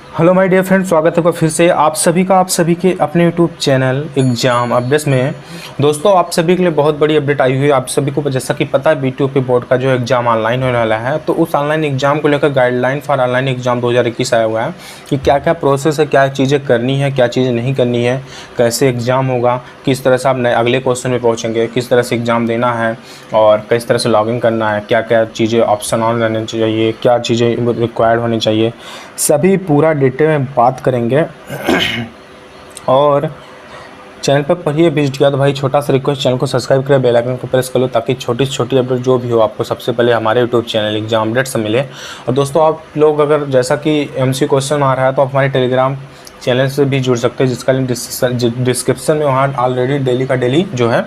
Hello my dear friend, स्वागत है फिर से आप सभी के अपने यूट्यूब चैनल एग्जाम अपडेट्स में। दोस्तों, आप सभी के लिए बहुत बड़ी अपडेट आई हुई है। आप सभी को जैसा कि पता है, बीटीओपी बोर्ड का जो एग्ज़ाम ऑनलाइन होने वाला है, तो उस ऑनलाइन एग्ज़ाम को लेकर गाइडलाइन फॉर ऑनलाइन एग्ज़ाम 2021 आया हुआ है कि क्या क्या प्रोसेस है, क्या चीज़ें करनी है, क्या चीज़ें नहीं करनी है, कैसे एग्ज़ाम होगा, किस तरह से आप नए अगले क्वेश्चन में पहुँचेंगे, किस तरह से एग्ज़ाम देना है और किस तरह से लॉगिन करना है, क्या क्या चीज़ें ऑप्शन ऑन रहने चाहिए, क्या चीज़ें रिक्वायर्ड होनी चाहिए, सभी पूरा डिटेल में बात करेंगे। और चैनल पर पढ़िए विजिट किया तो भाई छोटा सा रिक्वेस्ट, चैनल को सब्सक्राइब करें, बेल आइकन को प्रेस कर लो ताकि छोटी से छोटी अपडेट जो भी हो आपको सबसे पहले हमारे यूट्यूब चैनल एग्जाम अपडेट से मिले। और दोस्तों, आप लोग अगर जैसा कि एमसी क्वेश्चन आ रहा है तो आप हमारे टेलीग्राम चैनल से भी जुड़ सकते हैं, जिसका लिंक डिस्क्रिप्शन में वहाँ ऑलरेडी डेली का डेली जो है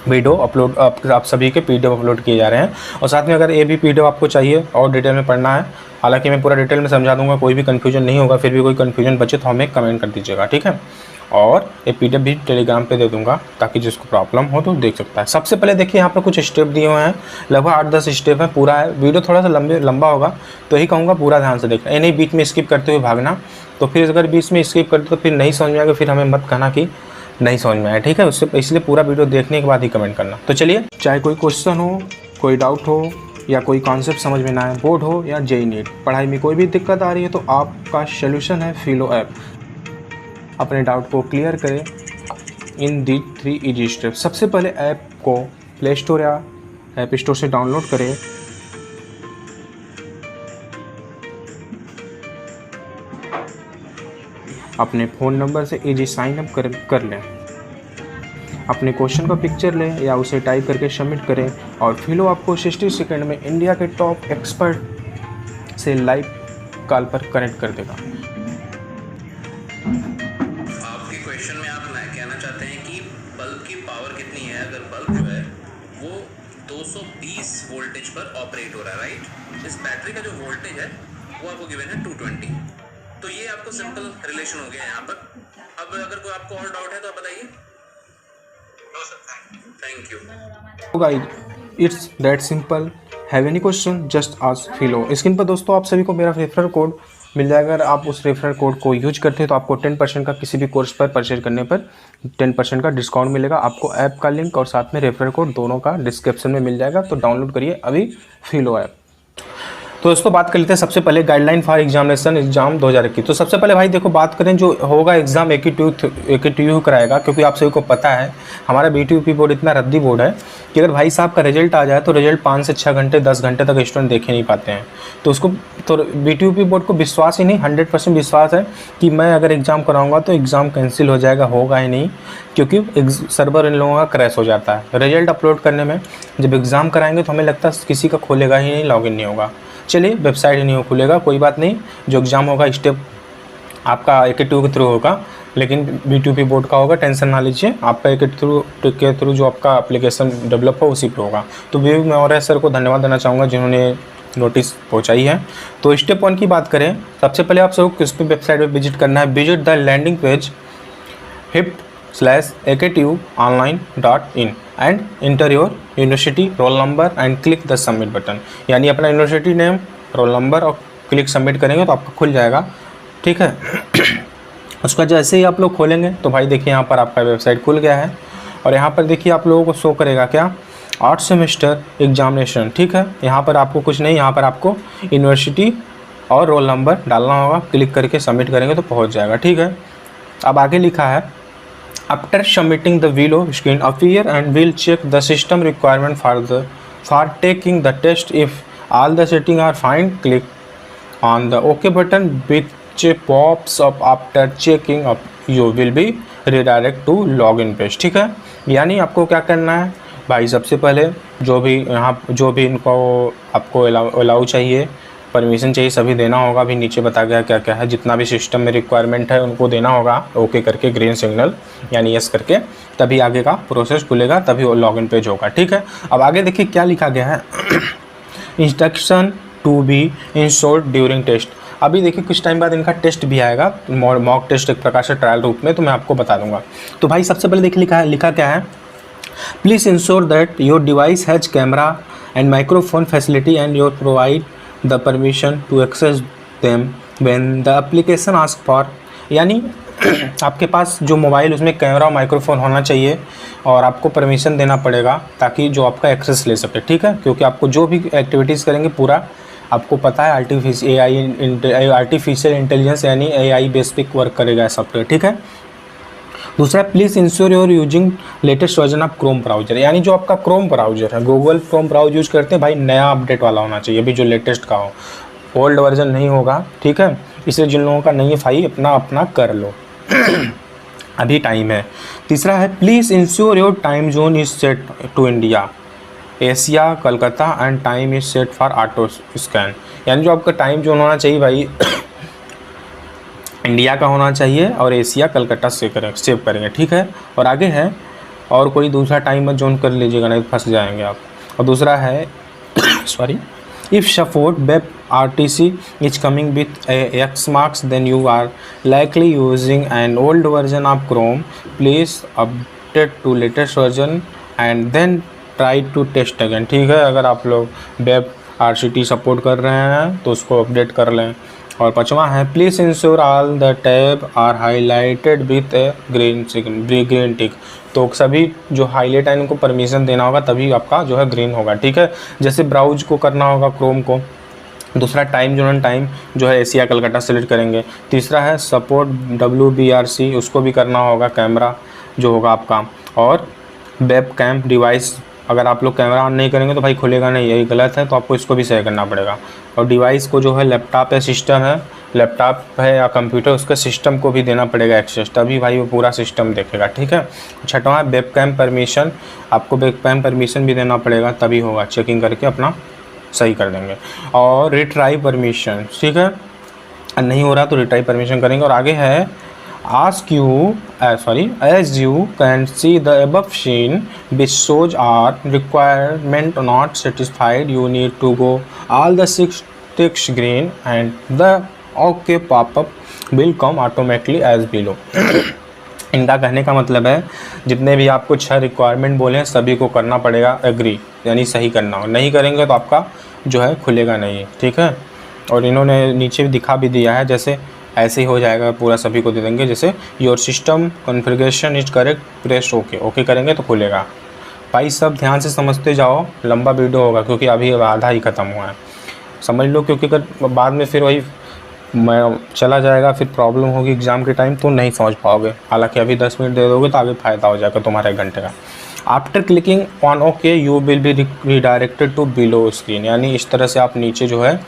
वीडियो अपलोड आप सभी के पीडीएफ अपलोड किए जा रहे हैं। और साथ में अगर ये भी पीडीएफ आपको चाहिए और डिटेल में पढ़ना है, हालांकि मैं पूरा डिटेल में समझा दूंगा, कोई भी कन्फ्यूजन नहीं होगा, फिर भी कोई कन्फ्यूजन बचे तो हमें कमेंट कर दीजिएगा, ठीक है। और ये पीडीएफ भी टेलीग्राम पे दे दूंगा ताकि जिसको प्रॉब्लम हो तो देख सकता है। सबसे पहले देखिए, यहाँ पर कुछ स्टेप दिए हुए हैं, लगभग 8-10 स्टेप है। पूरा है वीडियो, थोड़ा सा लंबा होगा तो यही कहूँगा पूरा ध्यान से देखना, ये नहीं बीच में स्किप करते हुए भागना। तो फिर अगर बीच में स्किप करते तो फिर नहीं समझ में आएगा, फिर हमें मत कहना कि नहीं समझ में आया, ठीक है। उससे इसलिए पूरा वीडियो देखने के बाद ही कमेंट करना। तो चलिए, चाहे कोई क्वेश्चन हो, कोई डाउट हो या कोई कॉन्सेप्ट समझ में ना आए, बोर्ड हो या जेईई नीट, पढ़ाई में कोई भी दिक्कत आ रही है तो आपका सोल्यूशन है फिलो ऐप। अपने डाउट को क्लियर करें इन दी 3 इजी स्टेप। सबसे पहले ऐप को प्ले स्टोर या ऐप स्टोर से डाउनलोड करें। अपने फ़ोन नंबर से इजी साइन अप कर लें। अपने क्वेश्चन का पिक्चर लें या उसे टाइप करके सबमिट करें और फिलो आपको 60 सेकंड में इंडिया के टॉप एक्सपर्ट से लाइव कॉल पर कनेक्ट कर देगा। आपके क्वेश्चन में आप कहना चाहते हैं कि बल्ब की पावर कितनी है। अगर बल्ब जो है वो 220 वोल्टेज पर ऑपरेट हो रहा है, राइट। इस बैटरी का जो वोल्टेज है वो आपको गिवन है 220। तो ये आपको सिंपल रिलेशन हो गया है यहाँ पर। अब अगर कोई आपको और डाउट है तो आप बताइए। Thank you guys, it's that simple. Have any question just ask फिलो। Screen पर दोस्तों आप सभी को मेरा रेफरल कोड मिल जाएगा। अगर आप उस रेफरल कोड को यूज करते हैं तो आपको 10% का किसी भी कोर्स पर परचेज करने पर 10% का डिस्काउंट मिलेगा। आपको ऐप का लिंक और साथ में रेफरल कोड दोनों का डिस्क्रिप्शन में मिल जाएगा, तो डाउनलोड करिए अभी फिलो ऐप। तो दोस्तों, बात कर लेते हैं सबसे पहले गाइडलाइन फॉर एग्जामिनेशन एग्जाम 2021। तो सबसे पहले भाई देखो, बात करें जो होगा एग्जाम AQTU कराएगा, क्योंकि आप सभी को पता है हमारा बीटीयूपी बोर्ड इतना रद्दी बोर्ड है कि अगर भाई साहब का रिजल्ट आ जाए तो रिजल्ट 5 से 6 घंटे 10 घंटे तक स्टूडेंट देख ही नहीं पाते हैं। तो उसको तो बीटीयूपी बोर्ड को विश्वास ही नहीं, 100% विश्वास है कि मैं अगर एग्ज़ाम कराऊंगा तो एग्ज़ाम कैंसिल हो जाएगा, होगा ही नहीं, क्योंकि सर्वर इन लोगों का क्रैश हो जाता है रिजल्ट अपलोड करने में। जब एग्ज़ाम कराएंगे तो हमें लगता है किसी का खोलेगा ही नहीं, लॉगिन नहीं होगा। चलिए, वेबसाइट ही नहीं खुलेगा, कोई बात नहीं, जो एग्ज़ाम होगा स्टेप आपका AQTU के थ्रू होगा, लेकिन बीटीयूपी बोर्ड का होगा, टेंशन ना लीजिए। आपका AQTU के थ्रू जो आपका एप्लीकेशन डेवलप हो उसी पर होगा। तो विवेक मौर्य सर को धन्यवाद देना चाहूँगा जिन्होंने नोटिस पहुँचाई है। तो स्टेप 1 की बात करें, सबसे पहले आप सबको किस पे वेबसाइट पर विजिट करना है, visit the landing page HIPT/AQTUonline.in and enter your university roll number and click the submit button. यानी अपना यूनिवर्सिटी नेम, रोल नंबर और क्लिक सबमिट करेंगे तो आपका खुल जाएगा, ठीक है। उसका जैसे ही आप लोग खोलेंगे तो भाई देखिए यहाँ पर आपका वेबसाइट खुल गया है। और यहाँ पर देखिए आप लोगों को शो करेगा क्या, 8 सेमेस्टर एग्जामिनेशन, ठीक है। यहाँ पर आपको कुछ नहीं, यहाँ पर आपको यूनिवर्सिटी और रोल नंबर डालना होगा, क्लिक करके सबमिट करेंगे तो पहुँच जाएगा, ठीक है। अब आगे लिखा है, after submitting the below screen appear and will check the system requirement for taking the test. If all the settings are fine, click on the OK button which pops up after checking up. You will be redirect to login page, ठीक है। यानी आपको क्या करना है भाई, सबसे पहले जो भी इनको आपको अलाउ चाहिए, परमिशन चाहिए, सभी देना होगा। अभी नीचे बता गया क्या क्या है, जितना भी सिस्टम में रिक्वायरमेंट है उनको देना होगा, ओके करके ग्रीन सिग्नल यानी यस करके, तभी आगे का प्रोसेस खुलेगा, तभी वो लॉगिन पेज होगा, ठीक है। अब आगे देखिए क्या लिखा गया है, instruction to be ensured during test. अभी देखिए कुछ टाइम बाद इनका टेस्ट भी आएगा, मॉक टेस्ट एक प्रकार से ट्रायल रूप में, तो मैं आपको बता दूंगा। तो भाई सबसे पहले देखिए लिखा क्या है, please ensure that your device has camera and microphone facility and your provide the permission to access them when the application ask for, यानी आपके पास जो मोबाइल उसमें कैमरा और माइक्रोफोन होना चाहिए और आपको परमिशन देना पड़ेगा ताकि जो आपका एक्सेस ले सके, ठीक है। क्योंकि आपको जो भी एक्टिविटीज़ करेंगे पूरा आपको पता है आर्टिफिशियल इंटेलिजेंस यानी AI बेसिक वर्क करेगा सॉफ्टवेयर, ठीक है। दूसरा, please ensure your using latest version of Chrome browser, यानी जो आपका क्रोम ब्राउजर है, गूगल क्रोम ब्राउजर यूज करते हैं भाई, नया अपडेट वाला होना चाहिए, अभी जो लेटेस्ट का हो, ओल्ड वर्जन नहीं होगा, ठीक है। इसलिए जिन लोगों का नहीं है भाई अपना कर लो अभी टाइम है। तीसरा है, please ensure your time zone is set to India, Asia, Calcutta and time is set for auto scan, यानी जो आपका टाइम जोन होना चाहिए भाई इंडिया का होना चाहिए और एशिया कलकत्ता से सेव करेंगे, ठीक है। और आगे है, और कोई दूसरा टाइम मत जोन कर लीजिएगा नहीं तो फंस जाएंगे आप। और दूसरा है sorry, if support web RTC is coming with X marks, then you are likely using an old version of Chrome. Please update to latest version and then try to test again, ठीक है। अगर आप लोग web RTC support कर रहे हैं तो उसको अपडेट कर लें। और पाँचवा है, please ensure all the tab are highlighted with a green tick, तो सभी जो हाईलाइट है इनको परमिशन देना होगा तभी आपका जो है ग्रीन होगा, ठीक है। जैसे ब्राउज को करना होगा क्रोम को। दूसरा, टाइम जोन टाइम जो है एशिया कलकत्ता सेलेक्ट करेंगे। तीसरा है सपोर्ट WBRC, उसको भी करना होगा, कैमरा जो होगा आपका। और वेब कैम डिवाइस, अगर आप लोग कैमरा ऑन नहीं करेंगे तो भाई खुलेगा नहीं, यही गलत है, तो आपको इसको भी सही करना पड़ेगा। और डिवाइस को जो है लैपटॉप या सिस्टम है, लैपटॉप है या कंप्यूटर, उसके सिस्टम को भी देना पड़ेगा एक्सेस, तभी भाई वो पूरा सिस्टम देखेगा, ठीक है। छठवां, वेब कैम परमिशन, आपको वेब कैम परमिशन भी देना पड़ेगा तभी होगा, चेकिंग करके अपना सही कर देंगे। और रिट्राई परमिशन, ठीक है, नहीं हो रहा तो रिट्राई परमिशन करेंगे। और आगे है, ask you as you can see the above scene which shows are requirement not satisfied, you need to go all the 6 ticks green and the OK pop-up will come automatically as below। इनका कहने का मतलब है जितने भी आपको 6 requirement बोले हैं सभी को करना पड़ेगा एग्री, यानी सही करना हो, नहीं करेंगे तो आपका जो है खुलेगा नहीं, ठीक है। और इन्होंने नीचे भी दिखा भी दिया है, जैसे ऐसे ही हो जाएगा, पूरा सभी को दे देंगे, जैसे your system configuration is correct, press okay करेंगे तो खुलेगा। भाई सब ध्यान से समझते जाओ, लंबा वीडियो होगा क्योंकि अभी आधा ही ख़त्म हुआ है, समझ लो, क्योंकि अगर बाद में फिर वही मैं चला जाएगा, फिर प्रॉब्लम होगी एग्ज़ाम के टाइम तो नहीं समझ पाओगे। हालांकि अभी 10 मिनट दे दोगे तो आगे फ़ायदा हो जाएगा तुम्हारा 1 घंटे का। After clicking on okay you will be redirected to below screen, यानी इस तरह से आप नीचे जो है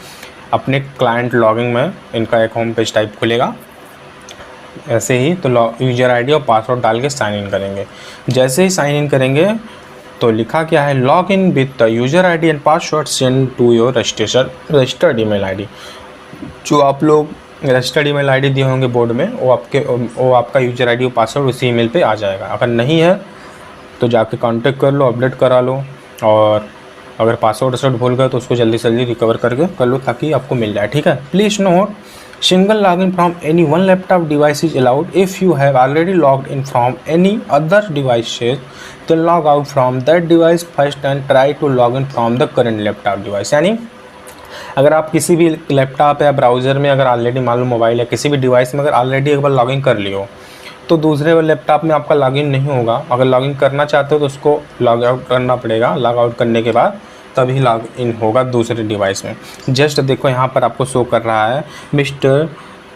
अपने क्लाइंट लॉगिंग में इनका एक होम पेज टाइप खुलेगा, ऐसे ही तो यूज़र आईडी और पासवर्ड डाल के साइन इन करेंगे। जैसे ही साइन इन करेंगे तो लिखा क्या है, log in with the user ID and password send to your registered email ID. जो आप लोग रजिस्टर्ड ईमेल आईडी दिए होंगे बोर्ड में वो आपका यूज़र आईडी और पासवर्ड उसी ईमेल पे आ जाएगा। अगर नहीं है तो जाके कांटेक्ट कर लो, अपडेट करा लो, और अगर पासवर्ड भूल गए तो उसको जल्दी से जल्दी रिकवर करके कर लो ताकि आपको मिल जाए, ठीक है। Please note, single login from any one laptop device is allowed. If you have already logged in from any other devices तो log out from that device first and try to log in from the current laptop device. यानी अगर आप किसी भी laptop या browser में अगर already मान लो मोबाइल या किसी भी डिवाइस में अगर ऑलरेडी एक बार लॉगिन कर लियो तो दूसरे लैपटॉप में आपका लॉगिन नहीं होगा। अगर लॉगिन करना चाहते हो तो उसको लॉग आउट करना पड़ेगा, लॉग आउट करने के बाद तभी लॉग इन होगा दूसरे डिवाइस में। जस्ट देखो यहाँ पर आपको शो कर रहा है मिस्टर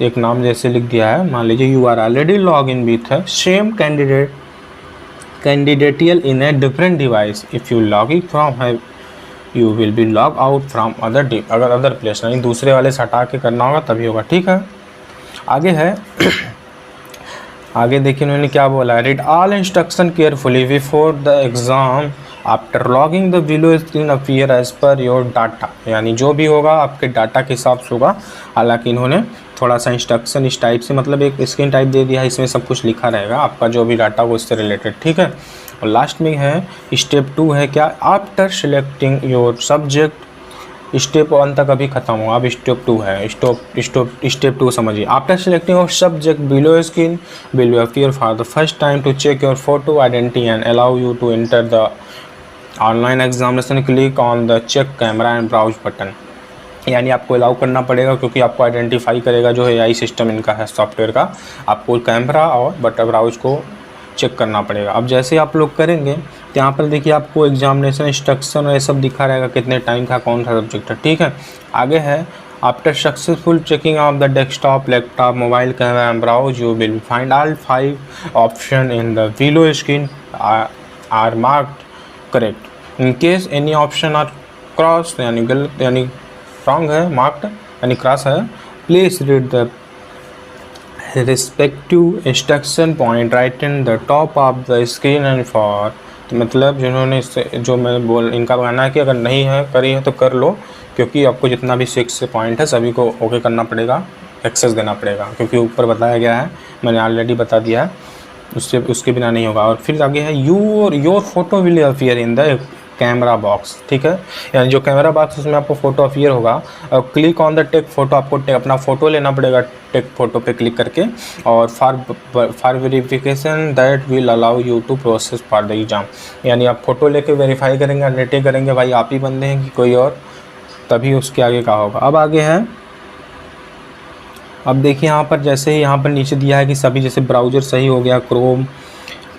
एक नाम जैसे लिख दिया है, मान लीजिए you are already log in with same credential in a different device. If you log in from है you will be log out from अगर अदर प्लेस, नहीं दूसरे वाले से हटा के करना होगा तभी होगा, ठीक है। आगे है आगे देखिए उन्होंने क्या बोला है, read all instruction carefully before the exam after logging the below screen appear as per your data, यानी जो भी होगा आपके डाटा के हिसाब से होगा। हालांकि इन्होंने थोड़ा सा इंस्ट्रक्शन इस टाइप से मतलब एक स्क्रीन टाइप दे दिया है, इसमें सब कुछ लिखा रहेगा आपका जो भी डाटा हो उससे रिलेटेड, ठीक है। और लास्ट में है स्टेप 2 है क्या, after selecting your subject, step 1 तक अभी खत्म हुआ, अब स्टेप 2 है, स्टेप 2 समझिए। After selecting your subject below screen will appear for the first time to check your photo identity and allow you to enter the online examination, click on the check camera and browse button. यानी आपको allow करना पड़ेगा, क्योंकि आपको identify करेगा जो AI system इनका है सॉफ्टवेयर का, आपको कैमरा और बटर ब्राउज को चेक करना पड़ेगा। अब जैसे आप लोग करेंगे तो यहाँ पर देखिए आपको एग्जामिनेशन इंस्ट्रक्शन और ये सब दिखा रहेगा कितने टाइम का कौन सा सब्जेक्ट है, ठीक है। आगे है after successful checking of the desktop, laptop, mobile camera and browse you will find all 5 option in the below screen are marked correct. In case any option are cross यानी गलत यानी रॉन्ग है, marked यानी cross है, please read the respective instruction point right in the top of the screen and for. तो मतलब जिन्होंने जो मैं इनका कहना है कि अगर नहीं है करी है तो कर लो, क्योंकि आपको जितना भी 6 पॉइंट है सभी को ओके करना पड़ेगा, एक्सेस देना पड़ेगा, क्योंकि ऊपर बताया गया है, मैंने ऑलरेडी बता दिया है, उसके बिना नहीं होगा। और फिर आगे है your photo will appear in the camera box, ठीक है, यानी जो कैमरा बॉक्स उसमें आपको फ़ोटो अपीयर होगा। और click on the take photo, आपको अपना फ़ोटो लेना पड़ेगा टेक फ़ोटो पे क्लिक करके, और for verification that will allow you to process for the exam, यानी आप फ़ोटो लेके वेरीफाई करेंगे, रेटिंग करेंगे भाई आप ही बंदे हैं कि कोई और, तभी उसके आगे का होगा। अब आगे है, अब देखिए यहाँ पर जैसे ही यहाँ पर नीचे दिया है कि सभी जैसे ब्राउज़र सही हो गया, Chrome,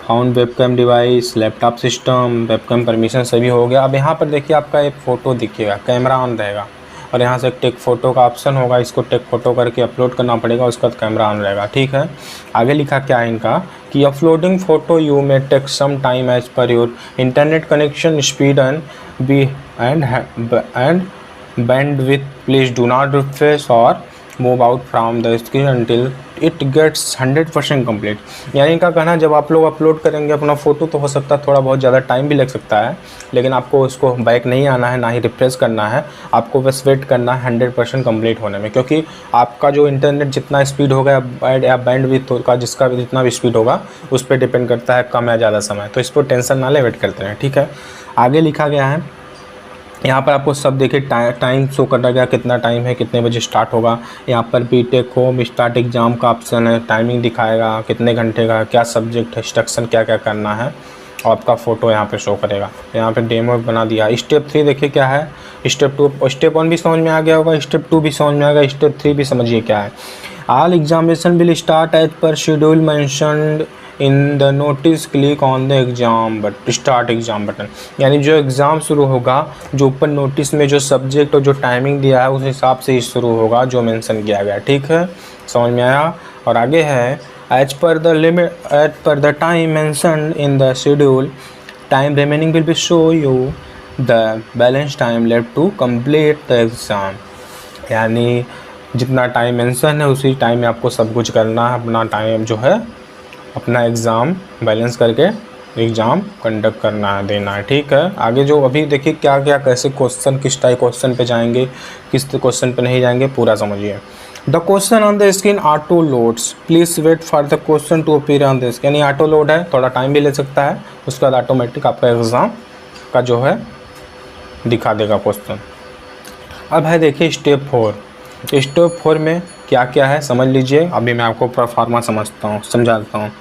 found webcam device, laptop system, webcam permission सभी हो गया। अब यहाँ पर देखिए आपका एक फ़ोटो दिखेगा, कैमरा ऑन रहेगा, और यहाँ से टेक फ़ोटो का ऑप्शन होगा, इसको टेक फ़ोटो करके अपलोड करना पड़ेगा, उसका कैमरा ऑन रहेगा, ठीक है। आगे लिखा क्या है इनका कि uploading photo you may take some time as per your internet connection speed and bandwidth, please do not refresh or move out from the screen until it gets 100% complete। यानी इनका कहना जब आप लोग अपलोड करेंगे अपना फ़ोटो तो हो सकता है थोड़ा बहुत ज़्यादा टाइम भी लग सकता है, लेकिन आपको उसको बैक नहीं आना है, ना ही रिफ्रेश करना है, आपको बस वेट करना है 100% कंप्लीट होने में, क्योंकि आपका जो इंटरनेट जितना स्पीड होगा या बैंडविड्थ का जिसका भी जितना भी स्पीड होगा उस पर डिपेंड करता है, कम या ज़्यादा समय, तो इस पर टेंशन ना ले, वेट करते रहें, ठीक है। आगे लिखा गया है यहाँ पर आपको सब देखिए टाइम शो कर गया, कितना टाइम है, कितने बजे स्टार्ट होगा। यहाँ पर बीटेक होम स्टार्ट एग्ज़ाम का ऑप्शन है, टाइमिंग दिखाएगा कितने घंटे का, क्या सब्जेक्ट है, इंस्ट्रक्शन क्या क्या करना है, और आपका फ़ोटो यहाँ पे शो करेगा। यहाँ पे डेमो बना दिया। स्टेप 3 देखिए क्या है, स्टेप 2, स्टेप 1 भी समझ में आ गया होगा, स्टेप 2 भी समझ में आ गया, स्टेप 3 भी समझिए क्या है। All examination will start as per schedule mentioned in the notice, click on the exam but start exam button, यानी जो एग्ज़ाम शुरू होगा जो ऊपर नोटिस में जो सब्जेक्ट और जो टाइमिंग दिया है उस हिसाब से ही शुरू होगा जो मेंशन किया गया, ठीक है, समझ में आया। और आगे है as per the time mention in the schedule, time remaining will be show you the balance time left to complete the exam, यानी जितना टाइम मेंशन है उसी टाइम में आपको सब कुछ करना है, अपना टाइम जो है अपना एग्ज़ाम बैलेंस करके एग्ज़ाम कंडक्ट करना है, देना है, ठीक है। आगे जो अभी देखिए क्या क्या कैसे क्वेश्चन, किस टाइप क्वेश्चन पे जाएंगे, किस क्वेश्चन पे नहीं जाएंगे, पूरा समझिए। The question on the screen auto loads, please wait for the question to appear on the screen, यानी ऑटो लोड है, थोड़ा टाइम भी ले सकता है, उसके बाद ऑटोमेटिक आपका एग्ज़ाम का जो है दिखा देगा क्वेश्चन। अब है देखिए स्टेप 4। स्टेप 4 में क्या क्या है समझ लीजिए, अभी मैं आपको परफॉर्मा समझाता हूँ।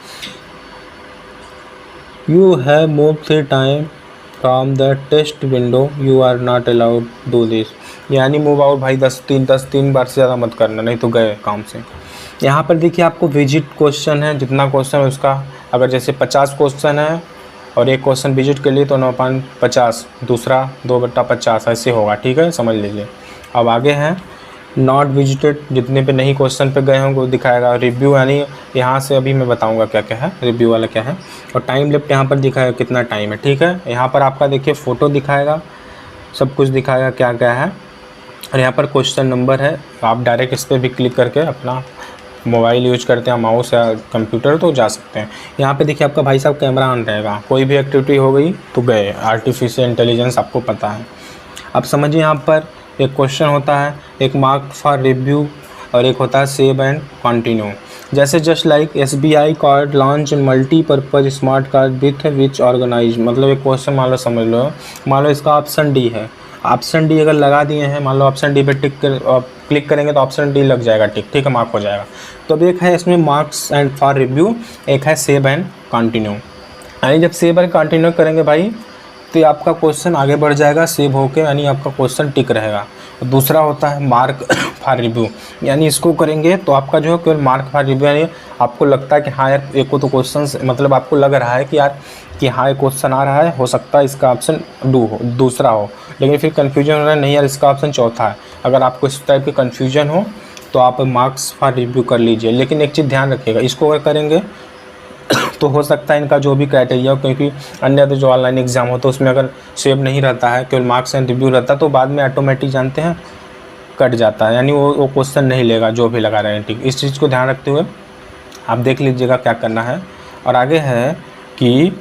You have move 3 time from the test window, you are not allowed do this, यानी मूव आउट भाई 10-3 बार से ज़्यादा मत करना, नहीं तो गए काम से। यहाँ पर देखिए आपको विजिट क्वेश्चन है, जितना क्वेश्चन है उसका, अगर जैसे 50 क्वेश्चन है और एक क्वेश्चन विजिट के लिए तो 9/50, दूसरा 2/50 ऐसे होगा, ठीक है, समझ लीजिए। अब आगे है नॉट विजिटेड, जितने पे नहीं क्वेश्चन पे गए होंगे वो दिखाएगा। रिव्यू यानी यहाँ से अभी मैं बताऊंगा क्या क्या है, रिव्यू वाला क्या है। और टाइम लेफ्ट यहाँ पर दिखाएगा कितना टाइम है, ठीक है। यहाँ पर आपका देखिए फ़ोटो दिखाएगा, सब कुछ दिखाएगा क्या क्या है, और यहाँ पर क्वेश्चन नंबर है। आप डायरेक्ट इस पर भी क्लिक करके अपना मोबाइल यूज करते हैं, माउस या कंप्यूटर, तो जा सकते हैं। यहाँ पे देखिए आपका भाई साहब कैमरा ऑन रहेगा, कोई भी एक्टिविटी हो गई तो गए, आर्टिफिशियल इंटेलिजेंस आपको पता है। अब समझिए यहाँ पर एक क्वेश्चन होता है, एक मार्क फॉर रिव्यू, और एक होता है सेव एंड कंटिन्यू। जैसे just like SBI card launch multipurpose smart card with which organize, मतलब एक क्वेश्चन मान लो समझ लो, मान लो इसका ऑप्शन डी है, ऑप्शन डी अगर लगा दिए हैं, मान लो ऑप्शन डी पे क्लिक करेंगे तो ऑप्शन डी लग जाएगा, ठीक है, मार्क हो जाएगा। तो अब एक है इसमें मार्क्स एंड फॉर रिव्यू, एक है सेव एंड कंटिन्यू। यानी जब सेव एंड कंटिन्यू करेंगे भाई तो आपका क्वेश्चन आगे बढ़ जाएगा सेव होके, यानी आपका क्वेश्चन टिक रहेगा। दूसरा होता है मार्क फॉर रिव्यू, यानी इसको करेंगे तो आपका जो है केवल मार्क फॉर रिव्यू, यानी आपको लगता है कि हाँ यार एक को तो क्वेश्चन, मतलब आपको लग रहा है कि यार कि हाँ ये क्वेश्चन आ रहा है, हो सकता है इसका ऑप्शन दूसरा हो, लेकिन फिर कन्फ्यूजन हो रहा है नहीं यार इसका ऑप्शन चौथा है। अगर आपको इस टाइप के कन्फ्यूजन हो तो आप मार्क्स फॉर रिव्यू कर लीजिए। लेकिन एक चीज़ ध्यान रखिएगा, इसको अगर करेंगे तो हो सकता है इनका जो भी क्राइटेरिया हो, क्योंकि अन्य तो जो ऑनलाइन एग्जाम होता है उसमें अगर सेव नहीं रहता है, केवल मार्क्स एंड रिव्यू रहता है, तो बाद में ऑटोमेटिक जानते हैं कट जाता है, यानी वो क्वेश्चन नहीं लेगा जो भी लगा रहे हैं। ठीक, इस चीज़ को ध्यान रखते हुए आप देख लीजिएगा क्या करना है। और आगे है कि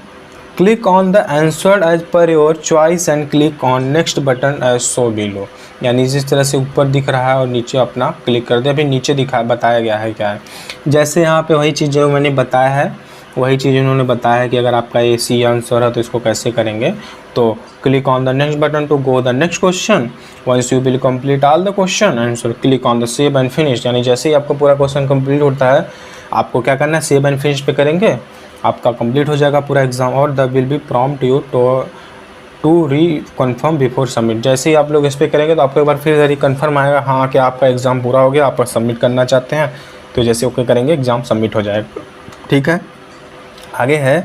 click on the answer as per your choice and click on next button as so below, यानी जिस तरह से ऊपर दिख रहा है और नीचे अपना क्लिक कर दे। अभी नीचे बताया गया है क्या है, जैसे यहाँ पे वही चीज़ जो मैंने बताया है वही चीज़ उन्होंने बताया है कि अगर आपका ये सी आंसर है तो इसको कैसे करेंगे। तो click on the next button to go the next question, once you will complete all the question answer click on the save and finish, यानी जैसे ही आपका पूरा क्वेश्चन कंप्लीट होता है आपको क्या करना है, सेव एंड फिनिश पे करेंगे, आपका कंप्लीट हो जाएगा पूरा एग्जाम। और the will be prompt you to reconfirm before submit, जैसे ही आप लोग इस पर करेंगे तो आपको एक बार फिर री कन्फर्म आएगा हाँ कि आपका एग्ज़ाम पूरा हो गया, आप सबमिट करना चाहते हैं, तो जैसे ओके करेंगे एग्ज़ाम सबमिट हो जाएगा। ठीक है, आगे है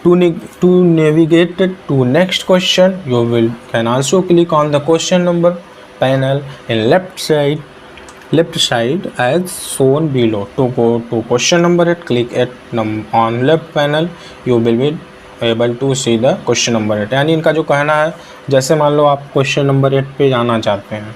to navigate to next question you will can also click on the question number panel in left side as shown below to go to question number 8 click on left panel you will be able to see the question number 8, यानी इनका जो कहना है जैसे मान लो आप question number 8 पे जाना चाहते हैं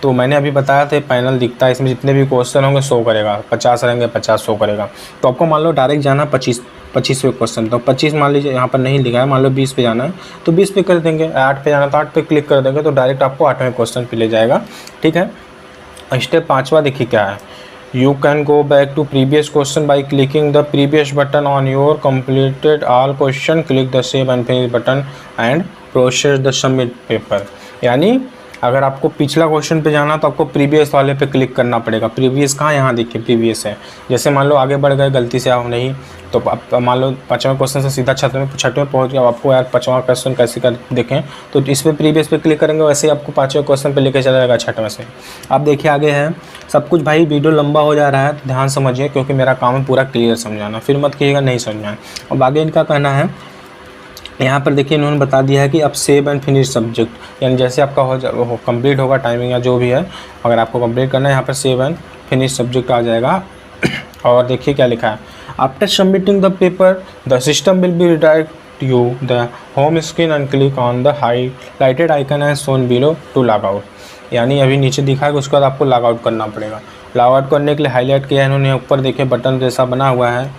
तो मैंने अभी बताया था पैनल दिखता है, इसमें जितने भी क्वेश्चन होंगे 100 करेगा, 50 रहेंगे 50 100 करेगा। तो आपको मान लो डायरेक्ट जाना 25वें क्वेश्चन, तो 25 मान लीजिए यहाँ पर नहीं लिखा है, मान लो 20 पे जाना है तो 20 पे कर देंगे, 8 पे जाना तो 8 पे क्लिक कर देंगे तो डायरेक्ट आपको 8वें क्वेश्चन पे ले जाएगा। ठीक है, स्टेप 5वां देखिए क्या है, you can go back to previous question by clicking the previous button on your completed all question, click the save and finish button and process the submit paper, यानी अगर आपको पिछला क्वेश्चन पे जाना तो आपको प्रीवियस वाले पे क्लिक करना पड़ेगा। प्रीवियस कहाँ, यहाँ देखिए प्रीवियस है। जैसे मान लो आगे बढ़ गए गलती से आप नहीं, तो आप मान लो 5वें क्वेश्चन से सीधा 6वें पहुँच गया, आपको यार 5वां क्वेश्चन कैसे कर देखें तो इस पर प्रीवियस पे क्लिक करेंगे, वैसे ही आपको 5वें क्वेश्चन पे लेके चला जाएगा 6वें से। आप देखिए आगे है सब कुछ। भाई वीडियो लंबा हो जा रहा है तो ध्यान समझिए, क्योंकि मेरा काम है पूरा क्लियर समझाना, फिर मत कहिएगा नहीं समझाएं। अब आगे इनका कहना है, यहाँ पर देखिए इन्होंने बता दिया है कि अब सेव एंड फिनिश सब्जेक्ट, यानी जैसे आपका कंप्लीट होगा टाइमिंग या जो भी है, अगर आपको कंप्लीट करना है यहाँ पर सेव एंड फिनिश सब्जेक्ट आ जाएगा। और देखिए क्या लिखा है, after submitting the paper the system will be redirect you the home screen and click on the highlighted icon as shown below to log out, यानी अभी नीचे दिखा है उसके बाद आपको लॉग आउट करना पड़ेगा। लॉग आउट करने के लिए हाईलाइट किया है इन्होंने, ऊपर देखिए बटन जैसा बना हुआ है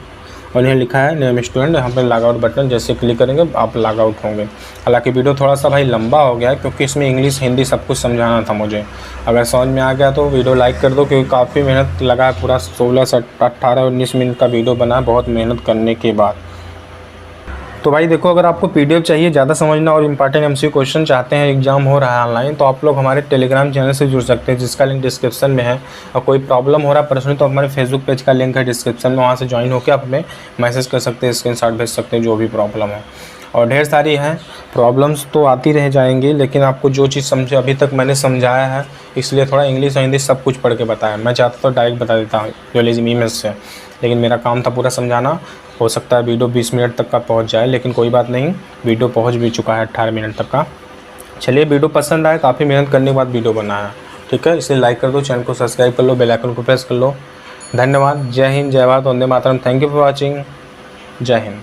और यहाँ लिखा है नेम स्टूडेंट, यहाँ पर लॉग आउट बटन जैसे क्लिक करेंगे आप लॉग आउट होंगे। हालांकि वीडियो थोड़ा सा भाई लंबा हो गया है क्योंकि इसमें इंग्लिश हिंदी सब कुछ समझाना था मुझे। अगर समझ में आ गया तो वीडियो लाइक कर दो, क्योंकि काफ़ी मेहनत लगा है, पूरा 16 से 18 19 मिनट का वीडियो बना है बहुत मेहनत करने के बाद। तो भाई देखो, अगर आपको PDF चाहिए ज़्यादा समझना और इंपॉर्टेंट MCQ क्वेश्चन चाहते हैं, एग्जाम हो रहा है ऑनलाइन, तो आप लोग हमारे टेलीग्राम चैनल से जुड़ सकते हैं जिसका लिंक डिस्क्रिप्शन में है। और कोई प्रॉब्लम हो रहा है पर्सनली तो हमारे फेसबुक पेज का लिंक है डिस्क्रिप्शन में, वहाँ से ज्वाइन होकर आप हमें मैसेज कर सकते हैं, स्क्रीनशॉट भेज सकते हैं जो भी प्रॉब्लम है। और ढेर सारी हैं प्रॉब्लम्स तो आती रह जाएंगी, लेकिन आपको जो चीज़ समझे अभी तक मैंने समझाया है, इसलिए थोड़ा इंग्लिश और हिंदी सब कुछ पढ़ के बताया। मैं चाहता तो डायरेक्ट बता देता हूँ ज्वेलरी में से, लेकिन मेरा काम था पूरा समझाना। हो सकता है वीडियो 20 मिनट तक का पहुंच जाए, लेकिन कोई बात नहीं, वीडियो पहुंच भी चुका है 18 मिनट तक का। चलिए, वीडियो पसंद आए, काफ़ी मेहनत करने के बाद वीडियो बनाया, ठीक है, इसे लाइक कर दो, चैनल को सब्सक्राइब कर लो, बेल आइकन को प्रेस कर लो। धन्यवाद, जय हिंद, जय Bharat, Vande Mataram. Thank you for watching, जय हिंद।